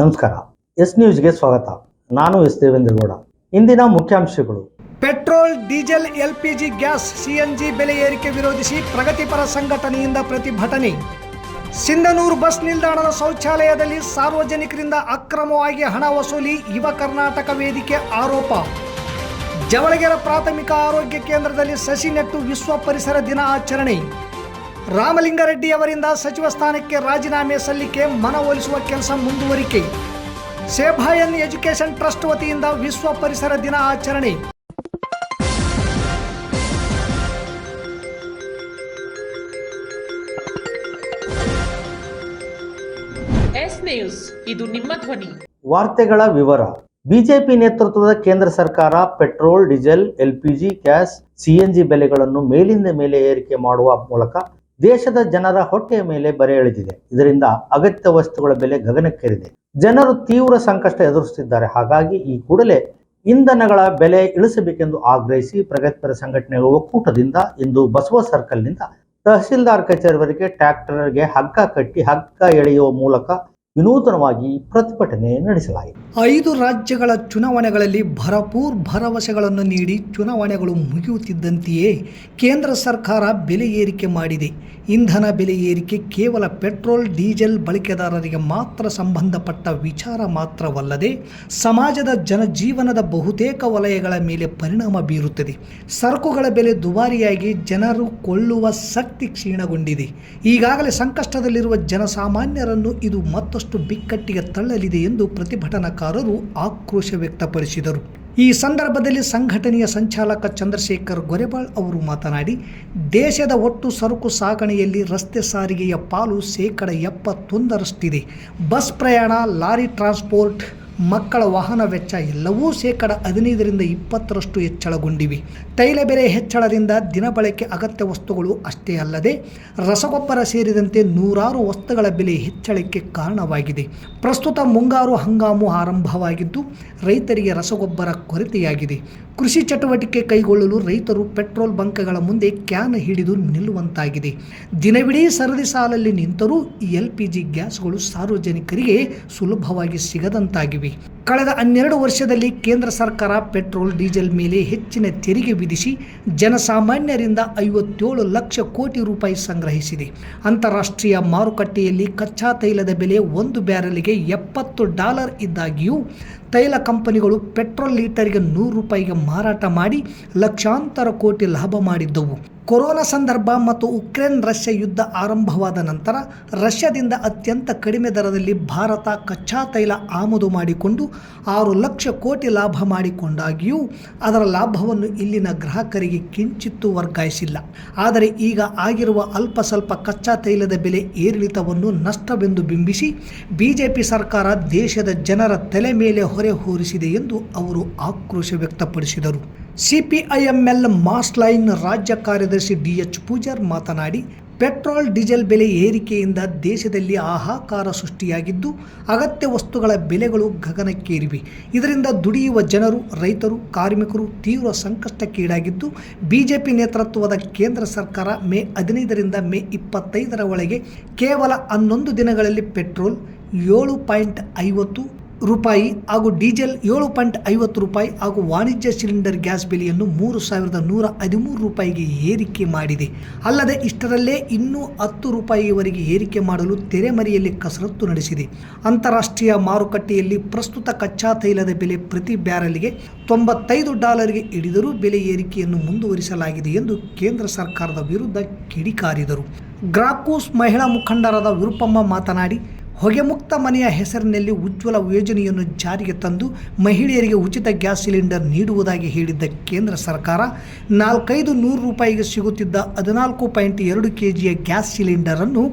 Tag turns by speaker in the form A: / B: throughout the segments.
A: ನಮಸ್ಕಾರ. ಎಸ್ ನ್ಯೂಸ್ಗೆ ಸ್ವಾಗತ. ನಾನು ಎಸ್ ದೇವೇಂದ್ರಗೌಡ. ಇಂದಿನ ಮುಖ್ಯಾಂಶಗಳು:
B: petrol, diesel, LPG gas, CNG ಬೆಲೆ ಏರಿಕೆ ವಿರೋಧಿಸಿ ಪ್ರಗತಿಪರ ಸಂಘಟನೆಯಿಂದ ಪ್ರತಿಭಟನೆ. ಸಿಂಧನೂರು ಬಸ್ ನಿಲ್ದಾಣದ ಶೌಚಾಲಯದಲ್ಲಿ ಸಾರ್ವಜನಿಕರಿಂದ ಅಕ್ರಮವಾಗಿ ಹಣ ವಸೂಲಿ, ಯುವ ಕರ್ನಾಟಕ ವೇದಿಕೆ ಆರೋಪ. ಜವಳಗೆರೆ ಪ್ರಾಥಮಿಕ ಆರೋಗ್ಯ ಕೇಂದ್ರದಲ್ಲಿ ಸಸಿ ನೆಟ್ಟು ವಿಶ್ವ ಪರಿಸರ ದಿನ ಆಚರಣೆ. ರಾಮಲಿಂಗಾರೆಡ್ಡಿ ಅವರಿಂದ ಸಚಿವ ಸ್ಥಾನಕ್ಕೆ ರಾಜೀನಾಮೆ ಸಲ್ಲಿಕೆ, ಮನವೊಲಿಸುವ ಕೆಲಸ ಮುಂದುವರಿಕೆ. ಸೇಭಾಯನ್ ಎಜುಕೇಷನ್ ಟ್ರಸ್ಟ್ ವತಿಯಿಂದ ವಿಶ್ವ ಪರಿಸರ ದಿನ ಆಚರಣೆ.
C: ಎಸ್ ನ್ಯೂಸ್, ಇದು ನಿಮ್ಮ ಧ್ವನಿ.
A: ವಾರ್ತೆಗಳ ವಿವರ. ಬಿಜೆಪಿ ನೇತೃತ್ವದ ಕೇಂದ್ರ ಸರ್ಕಾರ petrol, diesel, LPG gas, CNG ಬೆಲೆಗಳನ್ನು ಮೇಲಿಂದ ಮೇಲೆ ಏರಿಕೆ ಮಾಡುವ ಮೂಲಕ ದೇಶದ ಜನರ ಹೊಟ್ಟೆಯ ಮೇಲೆ ಬರೆ ಎಳೆದಿದೆ. ಇದರಿಂದ ಅಗತ್ಯ ವಸ್ತುಗಳ ಬೆಲೆ ಗಗನಕ್ಕೇರಿದೆ. ಜನರು ತೀವ್ರ ಸಂಕಷ್ಟ ಎದುರಿಸುತ್ತಿದ್ದಾರೆ. ಹಾಗಾಗಿ ಈ ಕೂಡಲೇ ಇಂಧನಗಳ ಬೆಲೆ ಇಳಿಸಬೇಕೆಂದು ಆಗ್ರಹಿಸಿ ಪ್ರಗತಿಪರ ಸಂಘಟನೆಗಳ ಒಕ್ಕೂಟದಿಂದ ಇಂದು ಬಸವ ಸರ್ಕಲ್ನಿಂದ ತಹಸೀಲ್ದಾರ್ ಕಚೇರಿವರೆಗೆ ಟ್ರ್ಯಾಕ್ಟರ್ಗೆ ಹಗ್ಗ ಕಟ್ಟಿ ಹಗ್ಗ ಎಳೆಯುವ ಮೂಲಕ ವಿನೂತನವಾಗಿ ಪ್ರತಿಭಟನೆ ನಡೆಸಲಾಯಿತು.
B: 5 ರಾಜ್ಯಗಳ ಚುನಾವಣೆಗಳಲ್ಲಿ ಭರಪೂರ್ ಭರವಸೆಗಳನ್ನು ನೀಡಿ ಚುನಾವಣೆಗಳು ಮುಗಿಯುತ್ತಿದ್ದಂತೆಯೇ ಕೇಂದ್ರ ಸರ್ಕಾರ ಬೆಲೆ ಏರಿಕೆ ಮಾಡಿದೆ. ಇಂಧನ ಬೆಲೆ ಏರಿಕೆ ಕೇವಲ ಪೆಟ್ರೋಲ್, ಡೀಸೆಲ್ ಬಳಕೆದಾರರಿಗೆ ಮಾತ್ರ ಸಂಬಂಧಪಟ್ಟ ವಿಚಾರ ಮಾತ್ರವಲ್ಲದೆ ಸಮಾಜದ ಜನಜೀವನದ ಬಹುತೇಕ ವಲಯಗಳ ಮೇಲೆ ಪರಿಣಾಮ ಬೀರುತ್ತದೆ. ಸರಕುಗಳ ಬೆಲೆ ದುಬಾರಿಯಾಗಿ ಜನರು ಕೊಳ್ಳುವ ಶಕ್ತಿ ಕ್ಷೀಣಗೊಂಡಿದೆ. ಈಗಾಗಲೇ ಸಂಕಷ್ಟದಲ್ಲಿರುವ ಜನಸಾಮಾನ್ಯರನ್ನು ಇದು ಮತ್ತಷ್ಟು ಬಿಕ್ಕಟ್ಟಿಗೆ ತಳ್ಳಲಿದೆ ಎಂದು ಪ್ರತಿಭಟನಾಕಾರರು ಆಕ್ರೋಶ ವ್ಯಕ್ತಪಡಿಸಿದರು. ಈ ಸಂದರ್ಭದಲ್ಲಿ ಸಂಘಟನೆಯ ಸಂಚಾಲಕ ಚಂದ್ರಶೇಖರ್ ಗೊರೆಬಾಳ್ ಅವರು ಮಾತನಾಡಿ, ದೇಶದ ಒಟ್ಟು ಸರಕು ಸಾಗಣೆಯಲ್ಲಿ ರಸ್ತೆ ಸಾರಿಗೆಯ ಪಾಲು 71% ಬಸ್ ಪ್ರಯಾಣ, ಲಾರಿ ಟ್ರಾನ್ಸ್ಪೋರ್ಟ್, ಮಕ್ಕಳ ವಾಹನ ವೆಚ್ಚ ಎಲ್ಲವೂ 15% ಹೆಚ್ಚಳಗೊಂಡಿವೆ. ತೈಲ ಬೆಲೆ ಹೆಚ್ಚಳದಿಂದ ದಿನಬಳಕೆ ಅಗತ್ಯ ವಸ್ತುಗಳು ಅಷ್ಟೇ ಅಲ್ಲದೆ ರಸಗೊಬ್ಬರ ಸೇರಿದಂತೆ ನೂರಾರು ವಸ್ತುಗಳ ಬೆಲೆ ಹೆಚ್ಚಳಕ್ಕೆ ಕಾರಣವಾಗಿದೆ. ಪ್ರಸ್ತುತ ಮುಂಗಾರು ಹಂಗಾಮು ಆರಂಭವಾಗಿದ್ದು ರೈತರಿಗೆ ರಸಗೊಬ್ಬರ ಕೊರತೆಯಾಗಿದೆ. ಕೃಷಿ ಚಟುವಟಿಕೆ ಕೈಗೊಳ್ಳಲು ರೈತರು ಪೆಟ್ರೋಲ್ ಬಂಕ್ಗಳ ಮುಂದೆ ಕ್ಯಾನ್ ಹಿಡಿದು ನಿಲ್ಲುವಂತಾಗಿದೆ. ದಿನವಿಡೀ ಸರದಿ ಸಾಲಲ್ಲಿ ನಿಂತರೂ ಎಲ್ಪಿಜಿ ಗ್ಯಾಸ್ಗಳು ಸಾರ್ವಜನಿಕರಿಗೆ ಸುಲಭವಾಗಿ ಸಿಗದಂತಾಗಿವೆ. ಕಳೆದ 12 ವರ್ಷದಲ್ಲಿ ಕೇಂದ್ರ ಸರ್ಕಾರ ಪೆಟ್ರೋಲ್, ಡೀಸೆಲ್ ಮೇಲೆ ಹೆಚ್ಚಿನ ತೆರಿಗೆ ವಿಧಿಸಿ ಜನಸಾಮಾನ್ಯರಿಂದ 57 ಲಕ್ಷ ಕೋಟಿ ರೂಪಾಯಿ ಸಂಗ್ರಹಿಸಿದೆ. ಅಂತಾರಾಷ್ಟ್ರೀಯ ಮಾರುಕಟ್ಟೆಯಲ್ಲಿ ಕಚ್ಚಾ ತೈಲದ ಬೆಲೆ 1 ಬ್ಯಾರೆಲ್ಗೆ $70 ಇದ್ದಾಗಿಯೂ ತೈಲ ಕಂಪನಿಗಳು ಪೆಟ್ರೋಲ್ ಲೀಟರ್ಗೆ 100 ರೂಪಾಯಿಗೆ ಮಾರಾಟ ಮಾಡಿ ಲಕ್ಷಾಂತರ ಕೋಟಿ ಲಾಭ ಮಾಡಿದ್ದವು. ಕೊರೋನಾ ಸಂದರ್ಭ ಮತ್ತು ಉಕ್ರೇನ್ ರಷ್ಯಾ ಯುದ್ಧ ಆರಂಭವಾದ ನಂತರ ರಷ್ಯಾದಿಂದ ಅತ್ಯಂತ ಕಡಿಮೆ ದರದಲ್ಲಿ ಭಾರತ ಕಚ್ಚಾ ತೈಲ ಆಮದು ಮಾಡಿಕೊಂಡು 6 ಲಕ್ಷ ಕೋಟಿ ಲಾಭ ಮಾಡಿಕೊಂಡಾಗಿಯೂ ಅದರ ಲಾಭವನ್ನು ಇಲ್ಲಿನ ಗ್ರಾಹಕರಿಗೆ ಕಿಂಚಿತ್ತೂ ವರ್ಗಾಯಿಸಿಲ್ಲ. ಆದರೆ ಈಗ ಆಗಿರುವ ಅಲ್ಪ ಸ್ವಲ್ಪ ಕಚ್ಚಾ ತೈಲದ ಬೆಲೆ ಏರಿಳಿತವನ್ನು ನಷ್ಟವೆಂದು ಬಿಂಬಿಸಿ ಬಿಜೆಪಿ ಸರ್ಕಾರ ದೇಶದ ಜನರ ತಲೆ ಮೇಲೆ ಹೊರೆ ಹೊರಿಸಿದೆ ಎಂದು ಅವರು ಆಕ್ರೋಶ ವ್ಯಕ್ತಪಡಿಸಿದರು. ಸಿಪಿಐಎಂಎಲ್ ಮಾಸ್ ಲೈನ್ ರಾಜ್ಯ ಕಾರ್ಯದರ್ಶಿ ಡಿಎಚ್ ಪೂಜಾರ್ ಮಾತನಾಡಿ, ಪೆಟ್ರೋಲ್, ಡೀಸೆಲ್ ಬೆಲೆ ಏರಿಕೆಯಿಂದ ದೇಶದಲ್ಲಿ ಹಾಹಾಕಾರ ಸೃಷ್ಟಿಯಾಗಿದ್ದು ಅಗತ್ಯ ವಸ್ತುಗಳ ಬೆಲೆಗಳು ಗಗನಕ್ಕೇರಿವೆ. ಇದರಿಂದ ದುಡಿಯುವ ಜನರು, ರೈತರು, ಕಾರ್ಮಿಕರು ತೀವ್ರ ಸಂಕಷ್ಟಕ್ಕೀಡಾಗಿದ್ದು ಬಿಜೆಪಿ ನೇತೃತ್ವದ ಕೇಂದ್ರ ಸರ್ಕಾರ ಮೇ 15ರಿಂದ ಮೇ 25ರ ಒಳಗೆ ಕೇವಲ 11 ದಿನಗಳಲ್ಲಿ ಪೆಟ್ರೋಲ್ $7.50 ಹಾಗೂ ಡೀಸೆಲ್ $7.50 ಹಾಗೂ ವಾಣಿಜ್ಯ ಸಿಲಿಂಡರ್ ಗ್ಯಾಸ್ ಬೆಲೆಯನ್ನು $3,113 ಏರಿಕೆ ಮಾಡಿದೆ. ಅಲ್ಲದೆ ಇಷ್ಟರಲ್ಲೇ ಇನ್ನೂ $10 ಏರಿಕೆ ಮಾಡಲು ತೆರೆಮರೆಯಲ್ಲಿ ಕಸರತ್ತು ನಡೆಸಿದೆ. ಅಂತಾರಾಷ್ಟ್ರೀಯ ಮಾರುಕಟ್ಟೆಯಲ್ಲಿ ಪ್ರಸ್ತುತ ಕಚ್ಚಾ ತೈಲದ ಬೆಲೆ ಪ್ರತಿ ಬ್ಯಾರೆಲ್ಗೆ $95 ಇಳಿದರೂ ಬೆಲೆ ಏರಿಕೆಯನ್ನು ಮುಂದುವರಿಸಲಾಗಿದೆ ಎಂದು ಕೇಂದ್ರ ಸರ್ಕಾರದ ವಿರುದ್ಧ ಕಿಡಿಕಾರಿದರು. ಗ್ರಾಕೂಸ್ ಮಹಿಳಾ ಮುಖಂಡರಾದ ವಿರುಪಮ್ಮ ಮಾತನಾಡಿ, ಹೊಗೆಮುಕ್ತ ಮನೆಯ ಹೆಸರಿನಲ್ಲಿ ಉಜ್ವಲ ಯೋಜನೆಯನ್ನು ಜಾರಿಗೆ ತಂದು ಮಹಿಳೆಯರಿಗೆ ಉಚಿತ ಗ್ಯಾಸ್ ಸಿಲಿಂಡರ್ ನೀಡುವುದಾಗಿ ಹೇಳಿದ್ದ ಕೇಂದ್ರ ಸರ್ಕಾರ $400 ಸಿಗುತ್ತಿದ್ದ 14.2 kg ಗ್ಯಾಸ್ ಸಿಲಿಂಡರನ್ನು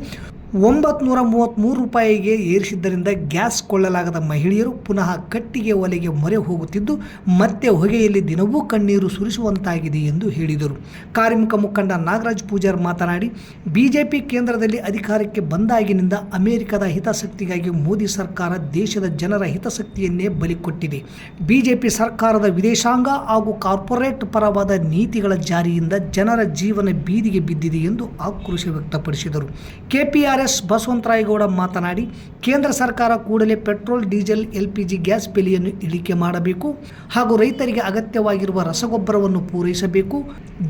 B: $933 ಏರಿಸಿದ್ದರಿಂದ ಗ್ಯಾಸ್ ಕೊಳ್ಳಲಾಗದ ಮಹಿಳೆಯರು ಪುನಃ ಕಟ್ಟಿಗೆ ಒಲೆಗೆ ಮೊರೆ ಹೋಗುತ್ತಿದ್ದು ಮತ್ತೆ ಹೊಗೆಯಲ್ಲಿ ದಿನವೂ ಕಣ್ಣೀರು ಸುರಿಸುವಂತಾಗಿದೆ ಎಂದು ಹೇಳಿದರು. ಕಾರ್ಮಿಕ ಮುಖಂಡ ನಾಗರಾಜ್ ಪೂಜಾರ್ ಮಾತನಾಡಿ, ಬಿಜೆಪಿ ಕೇಂದ್ರದಲ್ಲಿ ಅಧಿಕಾರಕ್ಕೆ ಬಂದಾಗಿನಿಂದ ಅಮೆರಿಕದ ಹಿತಾಸಕ್ತಿಗಾಗಿ ಮೋದಿ ಸರ್ಕಾರ ದೇಶದ ಜನರ ಹಿತಾಸಕ್ತಿಯನ್ನೇ ಬಲಿಕೊಟ್ಟಿದೆ. ಬಿಜೆಪಿ ಸರ್ಕಾರದ ವಿದೇಶಾಂಗ ಹಾಗೂ ಕಾರ್ಪೊರೇಟ್ ಪರವಾದ ನೀತಿಗಳ ಜಾರಿಯಿಂದ ಜನರ ಜೀವನ ಬೀದಿಗೆ ಬಿದ್ದಿದೆ ಎಂದು ಆಕ್ರೋಶ ವ್ಯಕ್ತಪಡಿಸಿದರು. ಕೆಪಿಆರ್ ಎಸ್ ಬಸವಂತರಾಯಗೌಡ ಮಾತನಾಡಿ, ಕೇಂದ್ರ ಸರ್ಕಾರ ಕೂಡಲೇ ಪೆಟ್ರೋಲ್, ಡೀಸೆಲ್, LPG ಗ್ಯಾಸ್ ಬೆಲೆಯನ್ನು ಇಳಿಕೆ ಮಾಡಬೇಕು ಹಾಗೂ ರೈತರಿಗೆ ಅಗತ್ಯವಾಗಿರುವ ರಸಗೊಬ್ಬರವನ್ನು ಪೂರೈಸಬೇಕು.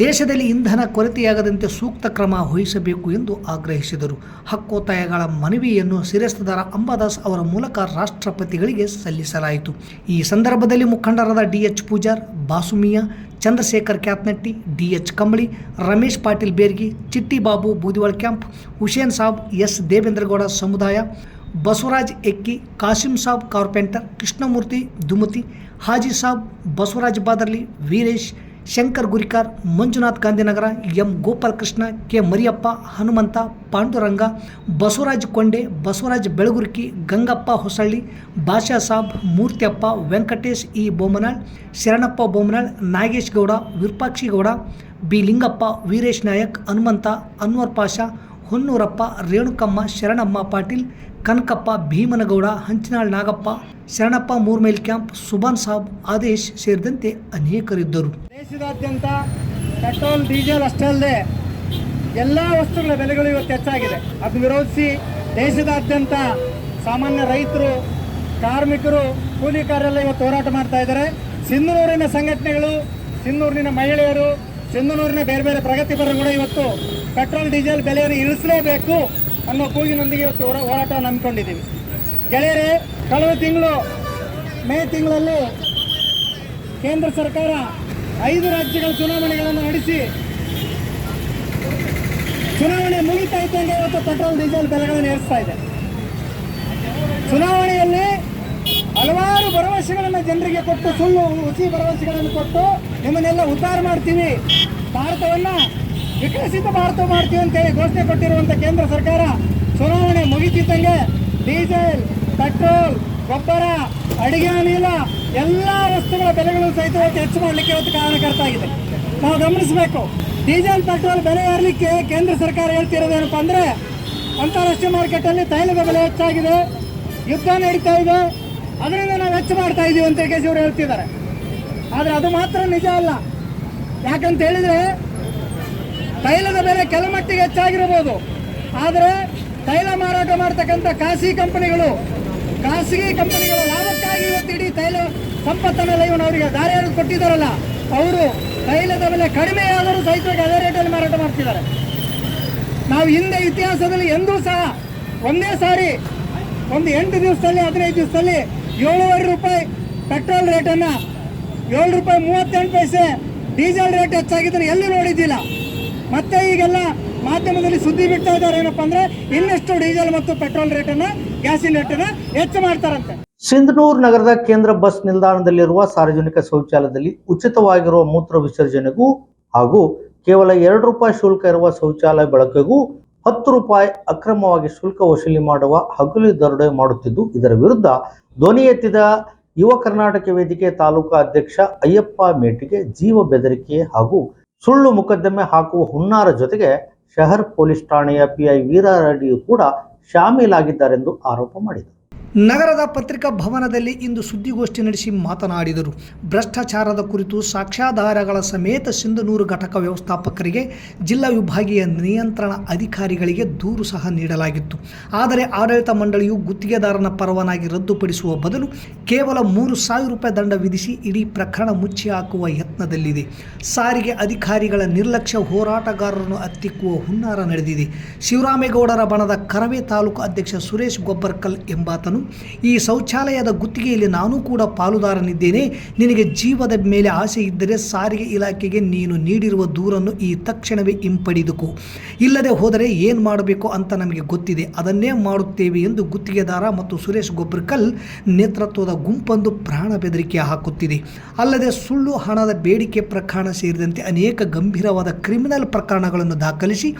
B: ದೇಶದಲ್ಲಿ ಇಂಧನ ಕೊರತೆಯಾಗದಂತೆ ಸೂಕ್ತ ಕ್ರಮ ವಹಿಸಬೇಕು ಎಂದು ಆಗ್ರಹಿಸಿದರು. ಹಕ್ಕೊತ್ತಾಯಗಳ ಮನವಿಯನ್ನು ಶಿರಸ್ತೇದಾರ ಅಂಬಾದಾಸ್ ಅವರ ಮೂಲಕ ರಾಷ್ಟ್ರಪತಿಗಳಿಗೆ ಸಲ್ಲಿಸಲಾಯಿತು. ಈ ಸಂದರ್ಭದಲ್ಲಿ ಮುಖಂಡರಾದ DH ಪೂಜಾರ್, ಬಾಸುಮಿಯಾ, ಚಂದ್ರಶೇಖರ್ ಕ್ಯಾತ್ನಟ್ಟಿ, DH ಕಂಬಳಿ, ರಮೇಶ್ ಪಾಟೀಲ್ ಬೇರ್ಗಿ, ಚಿಟ್ಟಿ ಬಾಬು ಬೂದಿವಾಳ್ ಕ್ಯಾಂಪ್, ಹುಸೇನ್ ಸಾಬ್, S ದೇವೇಂದ್ರಗೌಡ ಸಮುದಾಯ, Basavaraj Ekki, Kasim Sab carpenter, Krishnamurthy Dumati, Haji Sab, Basavaraj Badarli, Veeresh, Shankar Gurikar, Manjunath Gandhinagar, M Gopalakrishna, K Mariyappa, Hanumantha, Panduranga, Basavaraj Konde, Basavaraj Belagurki, Gangappa Hosalli, Basha Sab, Murthiyappa, Venkatesh E Bommanal, Sharanappa Bommanal, Nagesh Gowda, Virupakshi Gowda, B Lingappa, Veeresh Nayak, Hanumantha, Anwar Pasha, Honnurappa, Renukamma, Sharanamma Patil, Kanakappa, Bhimanagowda, Hanchinal Nagappa, Sharanappa Murmel camp, Subhan Sab, Adesh ಸೇರಿದಂತೆ ಅನೇಕರಿದ್ದರು.
D: ದೇಶದಾದ್ಯಂತ ಪೆಟ್ರೋಲ್, ಡೀಸೆಲ್ ಅಷ್ಟೇ ಅಲ್ಲದೆ ಎಲ್ಲ ವಸ್ತುಗಳ ಬೆಲೆಗಳು ಇವತ್ತು ಹೆಚ್ಚಾಗಿದೆ. ಅದನ್ನು ವಿರೋಧಿಸಿ ದೇಶದಾದ್ಯಂತ ಸಾಮಾನ್ಯ ರೈತರು, ಕಾರ್ಮಿಕರು, ಕೂಲಿಕಾರರೆಲ್ಲ ಇವತ್ತು ಹೋರಾಟ ಮಾಡ್ತಾ ಇದ್ದಾರೆ. ಸಿಂಧನೂರಿನ ಸಂಘಟನೆಗಳು, ಸಿಂಧನೂರಿನ ಮಹಿಳೆಯರು, ಸಿಂಧನೂರಿನ ಬೇರೆ ಬೇರೆ ಪ್ರಗತಿಪರರು ಕೂಡ ಇವತ್ತು ಪೆಟ್ರೋಲ್, ಡೀಸೆಲ್ ಬೆಲೆಯನ್ನು ಇಳಿಸಲೇಬೇಕು ಅನ್ನೋ ಕೂಗಿನೊಂದಿಗೆ ಇವತ್ತು ಹೋರಾಟವನ್ನು ಹಮ್ಮಿಕೊಂಡಿದ್ದೀವಿ. ಗೆಳೆಯರೇ, ಕಳೆದ ತಿಂಗಳು ಮೇ ತಿಂಗಳಲ್ಲಿ ಕೇಂದ್ರ ಸರ್ಕಾರ 5 ರಾಜ್ಯಗಳ ಚುನಾವಣೆಗಳನ್ನು ನಡೆಸಿ ಚುನಾವಣೆ ಮುಗಿತಾ ಇದ್ದಂಗೆ ಇವತ್ತು ಪೆಟ್ರೋಲ್, ಡೀಸೆಲ್ ಬೆಲೆಗಳನ್ನು ಏರಿಸ್ತಾ ಇದೆ. ಚುನಾವಣೆಯಲ್ಲಿ ಹಲವಾರು ಭರವಸೆಗಳನ್ನು ಜನರಿಗೆ ಕೊಟ್ಟು, ಸುಳ್ಳು ಹುಸಿ ಭರವಸೆಗಳನ್ನು ಕೊಟ್ಟು ನಿಮ್ಮನ್ನೆಲ್ಲ ಉದ್ಧಾರ ಮಾಡ್ತೀವಿ, ಭಾರತವನ್ನು ವಿಕಸಿತ ಭಾರತ ಮಾಡ್ತೀವಿ ಅಂತೇಳಿ ಘೋಷಣೆ ಕೊಟ್ಟಿರುವಂಥ ಕೇಂದ್ರ ಸರ್ಕಾರ ಚುನಾವಣೆ ಮುಗಿತಿದ್ದಂಗೆ ಡೀಸೆಲ್, ಪೆಟ್ರೋಲ್, ಗೊಬ್ಬರ, ಅಡಿಗೆ ಅನಿಲ ಎಲ್ಲ ವಸ್ತುಗಳ ಬೆಲೆಗಳು ಸಹಿತ ಹೆಚ್ಚು ಮಾಡಲಿಕ್ಕೆ ಇವತ್ತು ಕಾರಣಕರ್ತ ಆಗಿದೆ. ನಾವು ಗಮನಿಸಬೇಕು, ಡೀಸೆಲ್, ಪೆಟ್ರೋಲ್ ಬೆಲೆ ಏರಲಿಕ್ಕೆ ಕೇಂದ್ರ ಸರ್ಕಾರ ಹೇಳ್ತಿರೋದೇನಪ್ಪ ಅಂದರೆ, ಅಂತಾರಾಷ್ಟ್ರೀಯ ಮಾರ್ಕೆಟಲ್ಲಿ ತೈಲದ ಬೆಲೆ ಹೆಚ್ಚಾಗಿದೆ, ಯುದ್ಧ ನಡೀತಾ ಇದೆ, ಅದರಿಂದ ನಾವು ಹೆಚ್ಚು ಮಾಡ್ತಾ ಇದ್ದೀವಿ ಅಂತ ಕೇಶವರು ಹೇಳ್ತಿದ್ದಾರೆ. ಆದರೆ ಅದು ಮಾತ್ರ ನಿಜ ಅಲ್ಲ. ಯಾಕಂತ ಹೇಳಿದರೆ ತೈಲದ ಬೆಲೆ ಕೆಲ ಮಟ್ಟಿಗೆ ಹೆಚ್ಚಾಗಿರಬಹುದು, ಆದರೆ ತೈಲ ಮಾರಾಟ ಮಾಡ್ತಕ್ಕಂಥ ಖಾಸಗಿ ಕಂಪನಿಗಳು ಲಾಭಕ್ಕಾಗಿ ಇವತ್ತು ಇಡೀ ತೈಲ ಸಂಪತ್ತನ್ನೆಲ್ಲ ಇವನು ಅವರಿಗೆ ದಾರಿ ಎರೆದು ಕೊಟ್ಟಿದ್ದಾರಲ್ಲ, ಅವರು ತೈಲದ ಬೆಲೆ ಕಡಿಮೆ ಆದರೂ ಸಹಿತ ಅದೇ ರೇಟಲ್ಲಿ ಮಾರಾಟ ಮಾಡ್ತಿದ್ದಾರೆ. ನಾವು ಹಿಂದೆ ಇತಿಹಾಸದಲ್ಲಿ ಎಂದೂ ಸಹ ಒಂದೇ ಸಾರಿ ಒಂದು 8 ದಿವಸದಲ್ಲಿ 15 ದಿವಸದಲ್ಲಿ 7.5 ರೂಪಾಯಿ ಪೆಟ್ರೋಲ್ ರೇಟನ್ನು, 7 ರೂಪಾಯಿ 38 ಪೈಸೆ ಡೀಸೆಲ್ ರೇಟ್ ಹೆಚ್ಚಾಗಿದ್ರೆ ಎಲ್ಲಿ ನೋಡಿದ್ದಿಲ್ಲ. ಮತ್ತೆ ಈಗೆಲ್ಲ ಮಾಧ್ಯಮದಲ್ಲಿ ಸುದ್ದಿ ಬಿಡ್ತಾ ಇದ್ದಾರೆ, ಏನಪ್ಪ ಅಂದರೆ ಇನ್ನಷ್ಟು ಡೀಸೆಲ್ ಮತ್ತು ಪೆಟ್ರೋಲ್ ರೇಟನ್ನು, ಗ್ಯಾಸಿನ ರೇಟನ್ನು ಹೆಚ್ಚು ಮಾಡ್ತಾರಂತೆ.
A: ಸಿಂಧನೂರು ನಗರದ ಕೇಂದ್ರ ಬಸ್ ನಿಲ್ದಾಣದಲ್ಲಿರುವ ಸಾರ್ವಜನಿಕ ಶೌಚಾಲಯದಲ್ಲಿ ಉಚಿತವಾಗಿರುವ ಮೂತ್ರ ವಿಸರ್ಜನೆಗೂ ಹಾಗೂ ಕೇವಲ 2 ರೂಪಾಯಿ ಶುಲ್ಕ ಇರುವ ಶೌಚಾಲಯ ಬಳಕೆಗೂ 10 ರೂಪಾಯಿ ಅಕ್ರಮವಾಗಿ ಶುಲ್ಕ ವಸೂಲಿ ಮಾಡುವ ಹಗಲು ದರೋಡೆ ಮಾಡುತ್ತಿದ್ದು, ಇದರ ವಿರುದ್ಧ ಧ್ವನಿ ಎತ್ತಿದ ಯುವ ಕರ್ನಾಟಕ ವೇದಿಕೆ ತಾಲೂಕಾ ಅಧ್ಯಕ್ಷ ಅಯ್ಯಪ್ಪ ಮೇಟಿಗೆ ಜೀವ ಬೆದರಿಕೆ ಹಾಗೂ ಸುಳ್ಳು ಮೊಕದ್ದಮೆ ಹಾಕುವ ಹುನ್ನಾರ ಜೊತೆಗೆ ಶಹರ್ ಪೊಲೀಸ್ ಠಾಣೆಯ PI ವೀರಾರೆಡ್ಡಿಯು ಕೂಡ ಶಾಮೀಲಾಗಿದ್ದಾರೆಂದು ಆರೋಪ ಮಾಡಿದರು.
B: ನಗರದ ಪತ್ರಿಕಾ ಭವನದಲ್ಲಿ ಇಂದು ಸುದ್ದಿಗೋಷ್ಠಿ ನಡೆಸಿ ಮಾತನಾಡಿದರು. ಭ್ರಷ್ಟಾಚಾರದ ಕುರಿತು ಸಾಕ್ಷ್ಯಾಧಾರಗಳ ಸಮೇತ ಸಿಂಧನೂರು ಘಟಕ ವ್ಯವಸ್ಥಾಪಕರಿಗೆ, ಜಿಲ್ಲಾ ವಿಭಾಗೀಯ ನಿಯಂತ್ರಣ ಅಧಿಕಾರಿಗಳಿಗೆ ದೂರು ಸಹ ನೀಡಲಾಗಿತ್ತು. ಆದರೆ ಆಡಳಿತ ಮಂಡಳಿಯು ಗುತ್ತಿಗೆದಾರನ ಪರವಾನಗಿ ರದ್ದುಪಡಿಸುವ ಬದಲು ಕೇವಲ 3,000 ರೂಪಾಯಿ ದಂಡ ವಿಧಿಸಿ ಇಡೀ ಪ್ರಕರಣ ಮುಚ್ಚಿ ಹಾಕುವ ಯತ್ನದಲ್ಲಿದೆ. ಸಾರಿಗೆ ಅಧಿಕಾರಿಗಳ ನಿರ್ಲಕ್ಷ್ಯ ಹೋರಾಟಗಾರರನ್ನು ಹತ್ತಿಕ್ಕುವ ಹುನ್ನಾರ ನಡೆದಿದೆ. ಶಿವರಾಮೇಗೌಡರ ಬಣದ ಕರವೇ ತಾಲೂಕು ಅಧ್ಯಕ್ಷ ಸುರೇಶ್ ಗೊಬ್ಬರ್ಕಲ್ ಎಂಬಾತನು, ಈ ಶೌಚಾಲಯದ ಗುತ್ತಿಗೆಯಲ್ಲಿ ನಾನು ಕೂಡ ಪಾಲುದಾರನಿದ್ದೇನೆ, ನಿನಗೆ ಜೀವದ ಮೇಲೆ ಆಸೆ ಇದ್ದರೆ ಸಾರಿಗೆ ಇಲಾಖೆಗೆ ನೀನು ನೀಡಿರುವ ದೂರನ್ನು ಈ ತಕ್ಷಣವೇ ಹಿಂಪಡೆದುಕೋ, ಇಲ್ಲದೆ ಹೋದರೆ ಏನು ಮಾಡಬೇಕು ಅಂತ ನಮಗೆ ಗೊತ್ತಿದೆ, ಅದನ್ನೇ ಮಾಡುತ್ತೇವೆ ಎಂದು ಗುತ್ತಿಗೆದಾರ ಮತ್ತು ಸುರೇಶ್ ಗೊಬ್ಬರ್ಕಲ್ ನೇತೃತ್ವದ ಗುಂಪೊಂದು ಪ್ರಾಣ ಬೆದರಿಕೆ ಹಾಕುತ್ತಿದೆ. ಅಲ್ಲದೆ ಸುಳ್ಳು ಹಣದ ಬೇಡಿಕೆ ಪ್ರಕರಣ ಸೇರಿದಂತೆ ಅನೇಕ ಗಂಭೀರವಾದ ಕ್ರಿಮಿನಲ್ ಪ್ರಕರಣಗಳನ್ನು ದಾಖಲಿಸಿ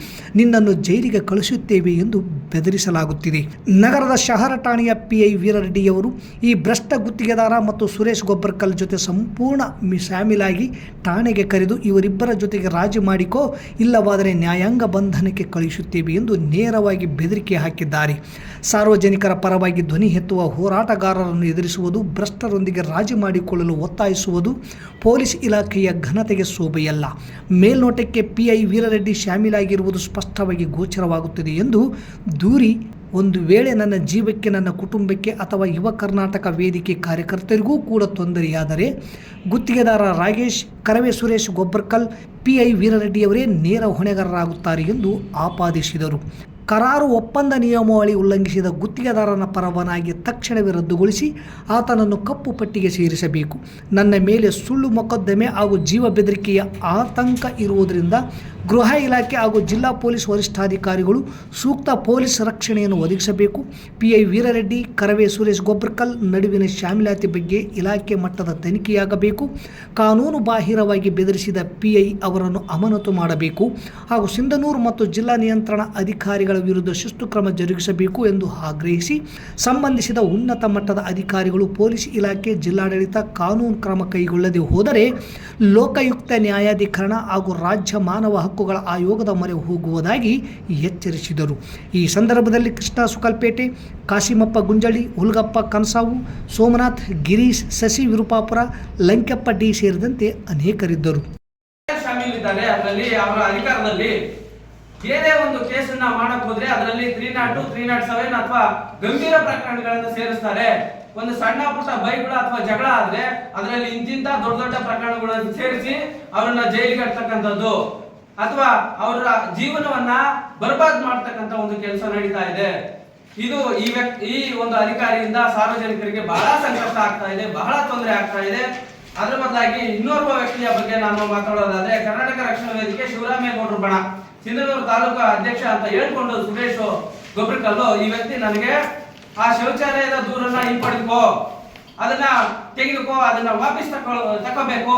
B: ನಿನ್ನನ್ನು ಜೈಲಿಗೆ ಕಳಿಸುತ್ತೇವೆ ಎಂದು ಬೆದರಿಸಲಾಗುತ್ತಿದೆ. ನಗರದ ಶಹರ ಠಾಣೆಯ PI ವೀರರೆಡ್ಡಿಯವರು ಈ ಭ್ರಷ್ಟ ಗುತ್ತಿಗೆದಾರ ಮತ್ತು ಸುರೇಶ್ ಗೊಬ್ಬರ್ಕಲ್ ಜೊತೆ ಸಂಪೂರ್ಣ ಶಾಮೀಲಾಗಿ ಠಾಣೆಗೆ ಕರೆದು ಇವರಿಬ್ಬರ ಜೊತೆಗೆ ರಾಜಿ ಮಾಡಿಕೋ, ಇಲ್ಲವಾದರೆ ನ್ಯಾಯಾಂಗ ಬಂಧನಕ್ಕೆ ಕಳುಹಿಸುತ್ತೇವೆ ಎಂದು ನೇರವಾಗಿ ಬೆದರಿಕೆ ಹಾಕಿದ್ದಾರೆ. ಸಾರ್ವಜನಿಕರ ಪರವಾಗಿ ಧ್ವನಿ ಎತ್ತುವ ಹೋರಾಟಗಾರರನ್ನು ಎದುರಿಸುವುದು, ಭ್ರಷ್ಟರೊಂದಿಗೆ ರಾಜಿ ಮಾಡಿಕೊಳ್ಳಲು ಒತ್ತಾಯಿಸುವುದು ಪೊಲೀಸ್ ಇಲಾಖೆಯ ಘನತೆಗೆ ಶೋಭೆಯಲ್ಲ. ಮೇಲ್ನೋಟಕ್ಕೆ PI ವೀರರೆಡ್ಡಿ ಶಾಮೀಲಾಗಿರುವುದು ಸ್ಪಷ್ಟವಾಗಿ ಗೋಚರವಾಗುತ್ತದೆ ಎಂದು ದೂರಿ, ಒಂದು ವೇಳೆ ನನ್ನ ಜೀವಕ್ಕೆ, ನನ್ನ ಕುಟುಂಬಕ್ಕೆ ಅಥವಾ ಯುವ ಕರ್ನಾಟಕ ವೇದಿಕೆ ಕಾರ್ಯಕರ್ತರಿಗೂ ಕೂಡ ತೊಂದರೆಯಾದರೆ ಗುತ್ತಿಗೆದಾರ ರಾಗೇಶ್, ಕರವೇ ಸುರೇಶ್ ಗೊಬ್ಬರ್ಕಲ್, PI ವೀರರೆಡ್ಡಿಯವರೇ ನೇರ ಹೊಣೆಗಾರರಾಗುತ್ತಾರೆ ಎಂದು ಆಪಾದಿಸಿದರು. ಕರಾರು ಒಪ್ಪಂದ ನಿಯಮಾವಳಿ ಉಲ್ಲಂಘಿಸಿದ ಗುತ್ತಿಗೆದಾರನ ಪರವಾನಗಿ ತಕ್ಷಣವೇ ರದ್ದುಗೊಳಿಸಿ ಆತನನ್ನು ಕಪ್ಪು ಪಟ್ಟಿಗೆ ಸೇರಿಸಬೇಕು. ನನ್ನ ಮೇಲೆ ಸುಳ್ಳು ಮೊಕದ್ದಮೆ ಹಾಗೂ ಜೀವ ಬೆದರಿಕೆಯ ಆತಂಕ ಇರುವುದರಿಂದ ಗೃಹ ಇಲಾಖೆ ಹಾಗೂ ಜಿಲ್ಲಾ ಪೊಲೀಸ್ ವರಿಷ್ಠಾಧಿಕಾರಿಗಳು ಸೂಕ್ತ ಪೊಲೀಸ್ ರಕ್ಷಣೆಯನ್ನು ಒದಗಿಸಬೇಕು. PI ವೀರರೆಡ್ಡಿ, ಕರವೇ ಸುರೇಶ್ ಗೊಬ್ಬರ್ಕಲ್ ನಡುವಿನ ಶಾಮೀಲಾತಿ ಬಗ್ಗೆ ಇಲಾಖೆ ಮಟ್ಟದ ತನಿಖೆಯಾಗಬೇಕು. ಕಾನೂನು ಬಾಹಿರವಾಗಿ ಬೆದರಿಸಿದ PI ಅವರನ್ನು ಅಮಾನತು ಮಾಡಬೇಕು ಹಾಗೂ ಸಿಂಧನೂರು ಮತ್ತು ಜಿಲ್ಲಾ ನಿಯಂತ್ರಣ ಅಧಿಕಾರಿಗಳ ವಿರುದ್ಧ ಶಿಸ್ತು ಕ್ರಮ ಜರುಗಿಸಬೇಕು ಎಂದು ಆಗ್ರಹಿಸಿ ಸಂಬಂಧಿಸಿದ ಉನ್ನತ ಮಟ್ಟದ ಅಧಿಕಾರಿಗಳು, ಪೊಲೀಸ್ ಇಲಾಖೆ, ಜಿಲ್ಲಾಡಳಿತ ಕಾನೂನು ಕ್ರಮ ಕೈಗೊಳ್ಳದೆ ಹೋದರೆ ಲೋಕಾಯುಕ್ತ ನ್ಯಾಯಾಧೀಕರಣ ಹಾಗೂ ರಾಜ್ಯ ಮಾನವ ಹಕ್ಕುಗಳ ಆಯೋಗದ ಮೊರೆ ಹೋಗುವುದಾಗಿ ಎಚ್ಚರಿಸಿದರು. ಈ ಸಂದರ್ಭದಲ್ಲಿ ಕೃಷ್ಣ ಸುಕಲ್ಪೇಟೆ, ಕಾಶಿಮಪ್ಪ ಗುಂಜಳಿ, ಹುಲ್ಗಪ್ಪ ಕನಸಾವು, ಸೋಮನಾಥ್, ಗಿರೀಶ್, ಶಶಿ ವಿರುಪಾಪುರ, ಲಂಕೆಪ್ಪ ಡಿ ಸೇರಿದಂತೆ ಅನೇಕರಿದ್ದರು.
E: ಶಾಮೀಲಿದ್ದಾರೆ. ಅದರಲ್ಲಿ ಅವರ ಅಧಿಕಾರದಲ್ಲಿ ಏನೇ ಒಂದು ಕೇಸನ್ನ ಮಾಡಕ್ ಹೋದ್ರೆ ಅದರಲ್ಲಿ 302, 307 ಅಥವಾ ಗಂಭೀರ ಪ್ರಕರಣಗಳನ್ನು ಸೇರಿಸ್ತಾರೆ. ಒಂದು ಸಣ್ಣ ಪುಟ್ಟ ಬೈಕ್ಗಳು ಅಥವಾ ಜಗಳ ಆದ್ರೆ ಅದರಲ್ಲಿ ಇಂತಿಂತ ದೊಡ್ಡ ದೊಡ್ಡ ಪ್ರಕರಣಗಳನ್ನು ಸೇರಿಸಿ ಅವರನ್ನ ಜೈಲಿಗೆ ಹಾಕ್ತಕ್ಕಂಥದ್ದು ಅಥವಾ ಅವರ ಜೀವನವನ್ನ ಬರ್ಬಾದ್ ಮಾಡ್ತಕ್ಕಂಥ ಒಂದು ಕೆಲಸ ನಡೀತಾ ಇದೆ. ಇದು ಈ ಒಂದು ಅಧಿಕಾರಿಯಿಂದ ಸಾರ್ವಜನಿಕರಿಗೆ ಬಹಳ ಸಂಕಷ್ಟ ಆಗ್ತಾ ಇದೆ, ಬಹಳ ತೊಂದರೆ ಆಗ್ತಾ ಇದೆ. ಅದರ ಬದಲಾಗಿ ಇನ್ನೋರ್ವ ವ್ಯಕ್ತಿಯ ಬಗ್ಗೆ ನಾನು ಮಾತಾಡೋದಾದ್ರೆ, ಕರ್ನಾಟಕ ರಕ್ಷಣಾ ವೇದಿಕೆ ಶಿವರಾಮೇಗೌಡರು ಬಣ ಸಿಂಧನೂರು ತಾಲೂಕು ಅಧ್ಯಕ್ಷ ಅಂತ ಹೇಳ್ಕೊಂಡು ಸುರೇಶ್ ಗೊಬ್ಬರ್ಕಲ್ಲು ಈ ವ್ಯಕ್ತಿ ನನಗೆ ಆ ಶೌಚಾಲಯದ ದೂರನ್ನ ಹಿಂಪಡೆದುಕೋ, ಅದನ್ನ ತೆಗೆದುಕೋ, ಅದನ್ನ ವಾಪಸ್ ತಕೋಬೇಕು,